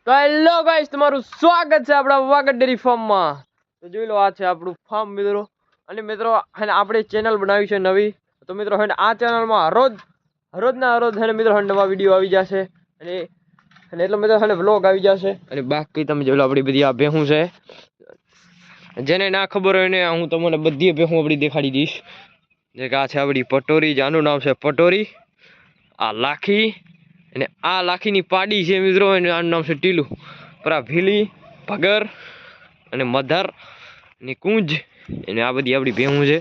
તો hello guys, તમારું સ્વાગત છે આપણા વાગડ ડેરી ફાર્મમાં. તો જોઈ લો, આ છે આપણું ફાર્મ મિત્રો. અને મિત્રો આપણે ચેનલ બનાવી છે નવી. તો મિત્રો આ ચેનલમાં રોજના રોજ મિત્રો નવા વિડીયો આવી જશે. અને એટલો મિત્રો વ્લોગ આવી જશે. અને બાકી તમે જોઈ લો, આપણી બધી આ ભેહું છે. જેને ના ખબર હોય ને હું તમને બધી ભેહું આપણી દેખાડી દઈશ. જે કે આ છે આપણી પટોરી, આનું નામ છે પટોરી. આ લાખી અને આ લાખીની પાડી છે મિત્રો, અને આનું નામ છે ટીલું. પર આ ભીલી, ભગર અને મધર ની કુંજ, અને આ બધી આપણી ભેહું છે.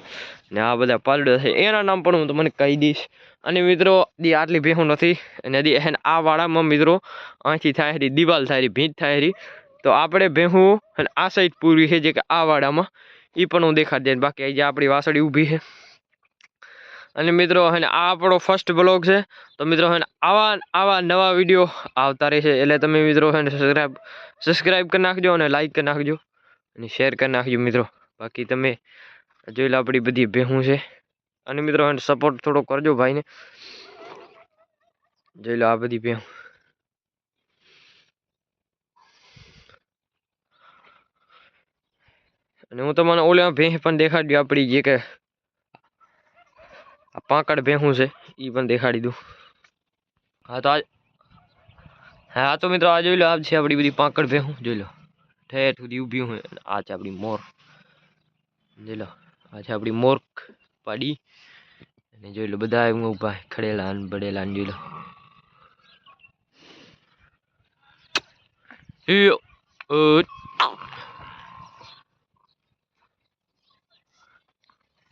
ને આ બધા પાલડા છે, એના નામ પણ હું તમને કહી દઈશ. અને મિત્રો આટલી ભેહું નથી, અને આ વાડામાં મિત્રો અહીંથી થાય દિવાલ થાય, ભીંત થાય. તો આપણે ભેહું અને આ સાઈડ પૂરી છે, જે કે આ વાડામાં એ પણ હું દેખાડી દઈશ. બાકી જે આપણી વાસળી ઊભી છે. અને મિત્રો આ આપણો ફર્સ્ટ બ્લોગ છે. તો મિત્રો આવા નવા વિડીયો આવતા રહેશે, એટલે તમે મિત્રો સબસ્ક્રાઈબ કરી નાખજો, અને લાઈક કરી નાખજો, અને શેર કરી નાખજો મિત્રો. બાકી તમે જોઈ લો, આપણી બધી ભેહું છે. અને મિત્રો સપોર્ટ થોડો કરજો ભાઈને. જોઈ લો આ બધી ભેહું. અને હું તમને ઓલા ભેહ પણ દેખાડ્યું, આપણી જે કે પાંકડ ભેહું છે એ પણ દેખાડી દઉં. હા તો મિત્રો આ જોઈ લો, આ છે આપણી બધી પાંકડ ભેહું. જોઈ લો ઠેઠ સુધી ઊભી હોય. આ છે આપણી મોર. જોઈ લો આ છે આપણી મોર પાડી. અને જોઈ લો બધા ઊભા ખડેલા બડેલા. જોઈ લો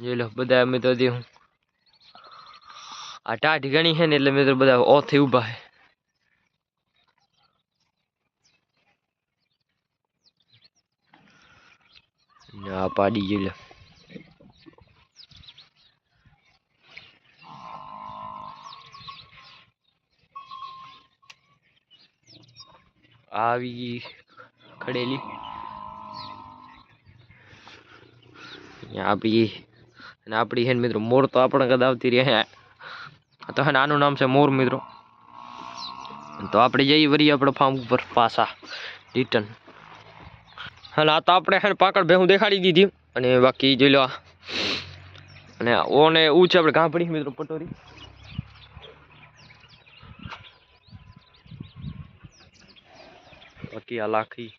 જોઈ લો બધા અમે તો હું આ ટાઢ ઘણી છે ને, એટલે મિત્રો બધા ઓથી ઊભા છે. આ પાડી જોઈ લો. આવી ખડેલી આપી. અને આપણી હે મિત્રો મોર, તો આપણે કદ આવતી રહે. તો આનું નામ છે મોર મિત્રો. તો આપણે જઈએ વળી આપણે ફાર્મ ઉપર પાછા રિટર્ન. હા આ તો આપણે પાકડ ભેહું દેખાડી દીધી. અને બાકી જોઈ લો, અને ઓને ઉ છે આપણે ગાંભડી મિત્રો પટોરી. બાકી આ લાખી